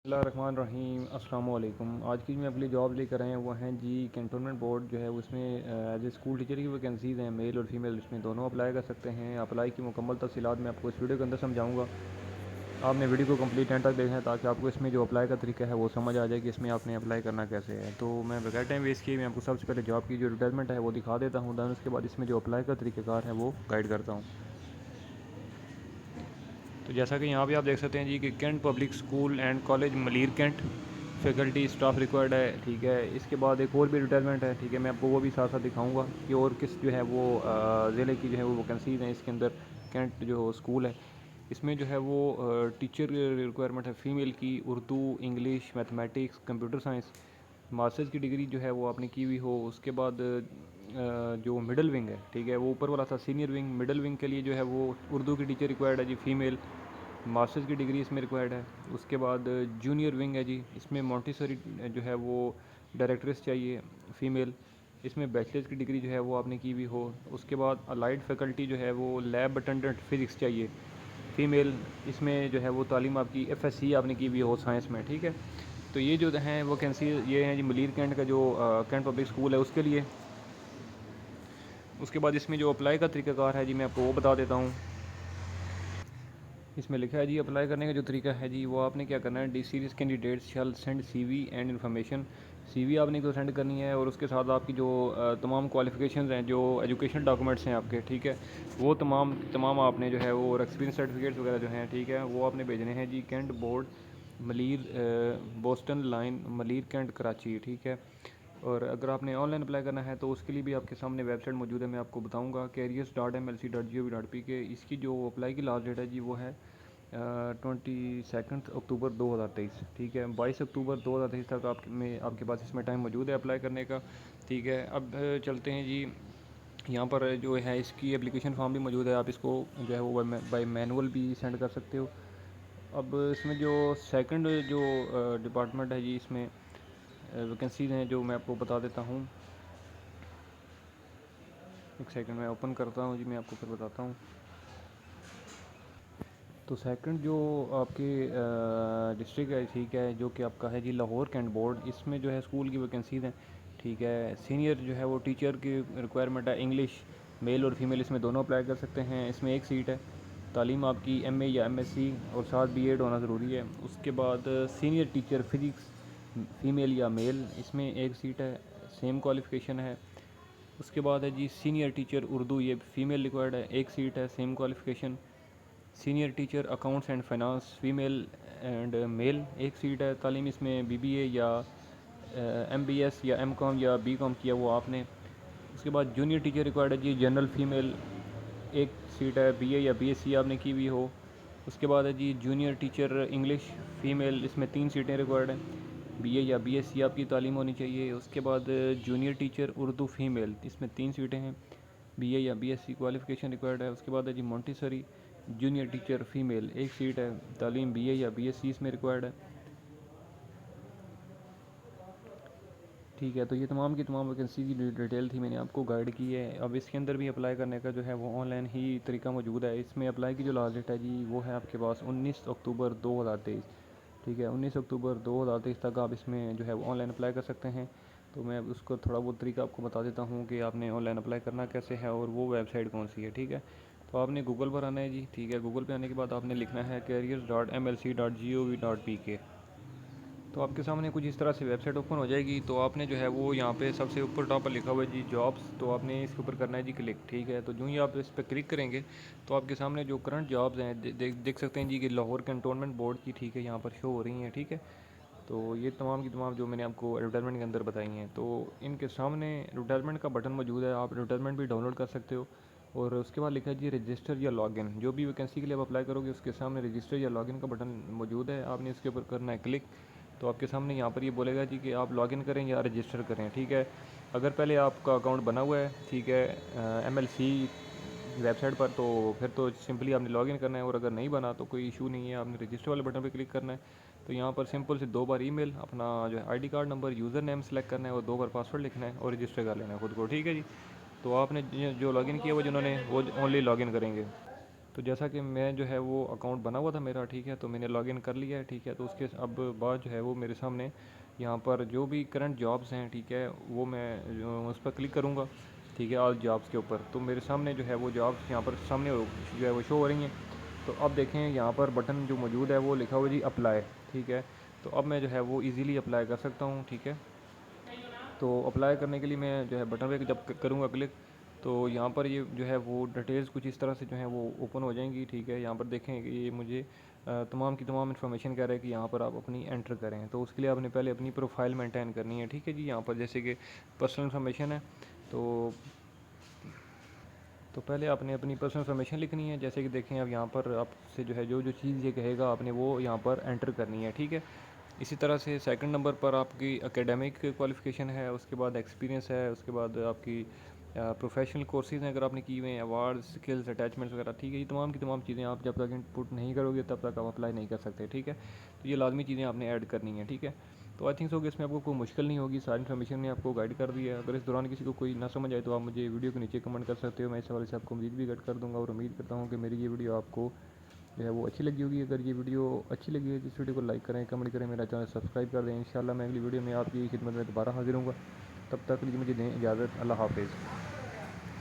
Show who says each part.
Speaker 1: بسم اللہ الرحمن الرحیم، السلام علیکم۔ آج کی جو میں اپنی جاب لے کر آئے ہیں وہ ہیں جی کنٹونمنٹ بورڈ جو ہے اس میں ایز اے اسکول ٹیچر کی ویکینسیز ہیں، میل اور فیمیل، اس میں دونوں اپلائی کر سکتے ہیں۔ اپلائی کی مکمل تفصیلات میں آپ کو اس ویڈیو کے اندر سمجھاؤں گا۔ آپ نے ویڈیو کو کمپلیٹ اینڈ تک دیکھیں تاکہ آپ کو اس میں جو اپلائی کا طریقہ ہے وہ سمجھ آ جائے کہ اس میں آپ نے اپلائی کرنا کیسے ہے۔ تو میں بغیر ٹائم ویسٹ کیے میں آپ کو سب سے پہلے جاب کی جو ایڈورٹائزمنٹ ہے وہ دکھا دیتا ہوں، دین اس کے بعد اس میں جو اپلائی کا طریقہ کار ہے وہ گائیڈ کرتا ہوں۔ تو جیسا کہ یہاں پہ آپ دیکھ سکتے ہیں جی کہ cantt public school and college Malir cantt, faculty staff required ہے، ٹھیک ہے۔ اس کے بعد ایک اور بھی ایڈورٹائزمنٹ ہے، ٹھیک ہے، میں آپ کو وہ بھی ساتھ ساتھ دکھاؤں گا کہ اور کس جو ہے وہ ضلع کی جو ہے وہ ویکینسیز ہیں اس کے اندر۔ کینٹ جو اسکول ہے اس میں جو ہے وہ ٹیچر ریکوائرمنٹ ہے فیمیل کی، Urdu, English, mathematics, computer science, masters کی ڈگری جو ہے وہ آپ نے کی ہوئی ہو۔ اس کے بعد جو مڈل ونگ ہے، ٹھیک ہے، وہ اوپر والا تھا سینئر ونگ، مڈل ونگ کے لیے جو ہے وہ اردو کی ٹیچر ریکوائرڈ ہے جی، فیمیل، ماسٹرز کی ڈگری اس میں ریکوائرڈ ہے۔ اس کے بعد جونیئر ونگ ہے جی، اس میں مونٹیسری جو ہے وہ ڈائریکٹرس چاہیے، فیمیل، اس میں بیچلرز کی ڈگری جو ہے وہ آپ نے کی ہوئی ہو۔ اس کے بعد الائڈ فیکلٹی جو ہے وہ لیب اٹینڈنٹ فزکس چاہیے، فیمیل، اس میں جو ہے وہ تعلیم آپ کی ایف ایس سی آپ نے کی ہوئی ہو سائنس میں، ٹھیک ہے۔ تو یہ جو ہیں ویکینسی یہ ہیں جی ملیر کینٹ کا جو کینٹ پبلک اسکول ہے اس کے لیے۔ اس کے بعد اس میں جو اپلائی کا طریقہ کار ہے جی میں آپ کو وہ بتا دیتا ہوں۔ اس میں لکھا ہے جی اپلائی کرنے کا جو طریقہ ہے جی وہ آپ نے کیا کرنا ہے، D series candidates shall send C V and information, C V آپ نے کو سینڈ کرنی ہے اور اس کے ساتھ آپ کی جو تمام کوالیفیکیشنز ہیں، جو ایجوکیشن ڈاکومنٹس ہیں آپ کے، ٹھیک ہے، وہ تمام آپ نے جو ہے وہ، اور ایکسپیرینس سرٹیفکیٹس وغیرہ جو ہیں، ٹھیک ہے، وہ آپ نے بھیجنے ہیں جی cantt board Malir Boston line Malir cantt Karachi, ٹھیک ہے۔ اور اگر آپ نے آن لائن اپلائی کرنا ہے تو اس کے لیے بھی آپ کے سامنے ویب سائٹ موجود ہے، میں آپ کو بتاؤں گا careers.mlc.gov.pk۔ اس کی جو اپلائی کی لاسٹ ڈیٹ ہے جی وہ ہے 22 اکتوبر 2023، ٹھیک ہے، 22 اکتوبر 2023 تک آپ کے پاس اس میں ٹائم موجود ہے اپلائی کرنے کا، ٹھیک ہے۔ اب چلتے ہیں جی، یہاں پر جو ہے اس کی اپلیکیشن فارم بھی موجود ہے، آپ اس کو جو ہے وہ بائی مینول بھی سینڈ کر سکتے ہو۔ اب اس میں جو سیکنڈ جو ڈپارٹمنٹ ہے جی اس میں ویکینسیز ہیں جو میں آپ کو بتا دیتا ہوں، ایک سیکنڈ میں اوپن کرتا ہوں جی، میں آپ کو پھر بتاتا ہوں۔ تو سیکنڈ جو آپ کے ڈسٹرکٹ ہے، ٹھیک ہے، جو کہ آپ کا ہے جی لاہور کینٹ بورڈ، اس میں جو ہے اسکول کی ویکینسیز ہیں، ٹھیک ہے۔ سینئر جو ہے وہ ٹیچر کی ریکوائرمنٹ ہے، انگلش، میل اور فیمیل اس میں دونوں اپلائی کر سکتے ہیں۔ اس میں ایک سیٹ ہے، تعلیم آپ کی ایم اے یا ایم ایس سی اور ساتھ بی ایڈ ہونا ضروری ہے۔ اس کے بعد سینئر ٹیچر فزکس، فیمیل یا میل، اس میں ایک سیٹ ہے، سیم کوالیفیکیشن ہے۔ اس کے بعد ہے جی سینئر ٹیچر اردو، یہ فیمیل ریکوائرڈ ہے، ایک سیٹ ہے، same qualification. Senior teacher accounts and finance, female and male, ایک سیٹ ہے، تعلیم اس میں بی بی اے یا ایم بی ایس یا ایم کام یا بی کام کیا وہ آپ نے۔ اس کے بعد جونیئر ٹیچر ریکوائرڈ ہے جی جنرل فیمیل، ایک سیٹ ہے، بی اے یا بی ایس سی آپ نے کی ہوئی ہو۔ اس کے بعد ہے جی جونیئر ٹیچر انگلش فیمیل، اس میں 3 سیٹیں ریکوائرڈ ہیں، بی اے یا بی ایس سی آپ کی تعلیم ہونی چاہیے۔ اس کے بعد جونیئر ٹیچر اردو فیمیل، اس میں 3 سیٹیں ہیں، بی اے یا B S C qualification required ہے۔ اس کے بعد ہے جی مونٹیسری جونیئر ٹیچر فیمیل، ایک سیٹ ہے، تعلیم بی اے یا بی ایس سی اس میں ریکوائرڈ ہے، ٹھیک ہے۔ تو یہ تمام کی تمام ویکینسی کی ڈیٹیل تھی، میں نے آپ کو گائیڈ کی ہے۔ اب اس کے اندر بھی اپلائی کرنے کا جو ہے وہ آن لائن ہی طریقہ موجود ہے۔ اس میں اپلائی کی جو لاسٹ ڈیٹ ہے جی وہ ہے آپ کے پاس 19 اکتوبر 2023، ٹھیک ہے، 19 اکتوبر 2023 تک آپ اس میں جو ہے وہ آن لائن اپلائی کر سکتے ہیں۔ تو میں اس کو تھوڑا بہت طریقہ آپ کو بتا دیتا ہوں کہ آپ نے آن لائن اپلائی کرنا کیسے ہے اور وہ ویب سائٹ کون سی ہے، ٹھیک ہے۔ تو آپ نے گوگل پر آنا ہے جی، ٹھیک ہے، گوگل پہ آنے کے بعد آپ نے لکھنا ہے careers.mlc.gov.pk۔ تو آپ کے سامنے کچھ اس طرح سے ویب سائٹ اوپن ہو جائے گی۔ تو آپ نے جو ہے وہ یہاں پہ سب سے اوپر ٹاپ پر لکھا ہوا ہے جی جابس، تو آپ نے اس کے اوپر کرنا ہے جی کلک، ٹھیک ہے۔ تو جو ہی آپ اس پہ کلک کریں گے تو آپ کے سامنے جو کرنٹ جابز ہیں دیکھ سکتے ہیں جی کہ لاہور کنٹونمنٹ بورڈ کی، ٹھیک ہے، یہاں پر شو ہو رہی ہیں، ٹھیک ہے۔ تو یہ تمام کی تمام جو میں نے آپ کو ایڈورٹائزمنٹ کے اندر بتائی ہیں، تو ان کے سامنے ایڈورٹائزمنٹ کا بٹن موجود ہے، آپ ایڈورٹائزمنٹ بھی ڈاؤن لوڈ کر سکتے ہو۔ اور اس کے بعد لکھا ہے جی رجسٹر یا لاگ ان، جو بھی ویکینسی کے لیے آپ اپلائی کرو گے اس کے سامنے رجسٹر یا لاگ ان کا بٹن موجود ہے، آپ نے اس کے اوپر کرنا ہے کلک۔ تو آپ کے سامنے یہاں پر یہ بولے گا جی کہ آپ لاگ ان کریں یا رجسٹر کریں، ٹھیک ہے۔ اگر پہلے آپ کا اکاؤنٹ بنا ہوا ہے، ٹھیک ہے، M L C website پر، تو پھر تو سمپلی آپ نے لاگ ان کرنا ہے، اور اگر نہیں بنا تو کوئی ایشو نہیں ہے، آپ نے رجسٹر والے بٹن پہ کلک کرنا ہے۔ تو یہاں پر سمپل سے 2 بار ای میل، اپنا جو ہے I D card number, user name select کرنا ہے اور 2 بار پاسورڈ لکھنا ہے اور رجسٹر کر لینا ہے خود کو، ٹھیک ہے جی۔ تو آپ نے جو لاگ ان کیا وہ جنہوں نے وہ اونلی لاگ ان کریں گے۔ تو تو جیسا کہ میں جو ہے وہ اکاؤنٹ بنا ہوا تھا میرا، ٹھیک ہے، تو میں نے لاگ ان کر لیا ہے، ٹھیک ہے، تو اس کے اب بعد جو ہے وہ میرے سامنے یہاں پر جو بھی کرنٹ جابس ہیں، ٹھیک ہے، وہ میں اس پر کلک کروں گا، ٹھیک ہے، آل جابس کے اوپر، تو میرے سامنے جو ہے وہ جابس یہاں پر سامنے جو ہے وہ شو ہو رہی ہیں۔ تو اب دیکھیں یہاں پر بٹن جو موجود ہے وہ لکھا ہوا جی اپلائی، ٹھیک ہے، تو اب میں جو ہے وہ ایزیلی اپلائی کر سکتا ہوں، ٹھیک ہے۔ تو اپلائی کرنے کے لیے میں جو ہے بٹن پہ جب کروں گا کلک، تو یہاں پر یہ جو ہے وہ ڈیٹیلز کچھ اس طرح سے جو ہیں وہ اوپن ہو جائیں گی، ٹھیک ہے۔ یہاں پر دیکھیں کہ یہ مجھے تمام کی تمام انفارمیشن کہہ رہا ہے کہ یہاں پر آپ اپنی انٹر کریں، تو اس کے لیے آپ نے پہلے اپنی پروفائل مینٹین کرنی ہے، ٹھیک ہے جی۔ یہاں پر جیسے کہ پرسنل انفارمیشن ہے، تو پہلے آپ نے اپنی پرسنل انفارمیشن لکھنی ہے، جیسے کہ دیکھیں اب یہاں پر آپ سے جو ہے جو چیز یہ کہے گا آپ نے وہ یہاں پر انٹر کرنی ہے، ٹھیک ہے۔ اسی طرح سے سیکنڈ نمبر پر آپ کی اکیڈمک کوالیفیکیشن ہے، اس کے بعد ایکسپیرینس ہے، اس کے بعد آپ کی پروفیشنل کورسز ہیں اگر آپ نے کی ہوئے ہیں، ایوارڈ، اسکلز، اٹیچمنٹس وغیرہ، ٹھیک ہے، یہ تمام کی تمام چیزیں آپ جب تک انپٹ نہیں کرو گے تب تک آپ اپلائی نہیں کر سکتے، ٹھیک ہے۔ تو یہ لازمی چیزیں آپ نے ایڈ کرنی ہیں، ٹھیک ہے۔ تو آئی تھنک سو کہ اس میں آپ کو کوئی مشکل نہیں ہوگی، ساری انفارمیشن نے آپ کو گائڈ کر دی ہے۔ اگر اس دوران کسی کو کوئی نہ سمجھ آئے تو آپ مجھے ویڈیو کے نیچے کمنٹ کر سکتے ہو، میں اس حوالے سے آپ کو مزید بھی گائڈ کر دوں گا، اور امید کرتا ہوں کہ میری یہ ویڈیو آپ کو جو ہے وہ اچھی لگی ہوگی۔ اگر یہ ویڈیو اچھی لگی ہے تو اس ویڈیو کو لائک کریں، کمنٹ کریں، میرا چینل سبسکرائب کر دیں۔ انشاءاللہ میں اگلی ویڈیو میں آپ کی خدمت میں دوبارہ حاضر ہوں گا، تب تک کے لیے مجھے دیں اجازت، اللہ حافظ۔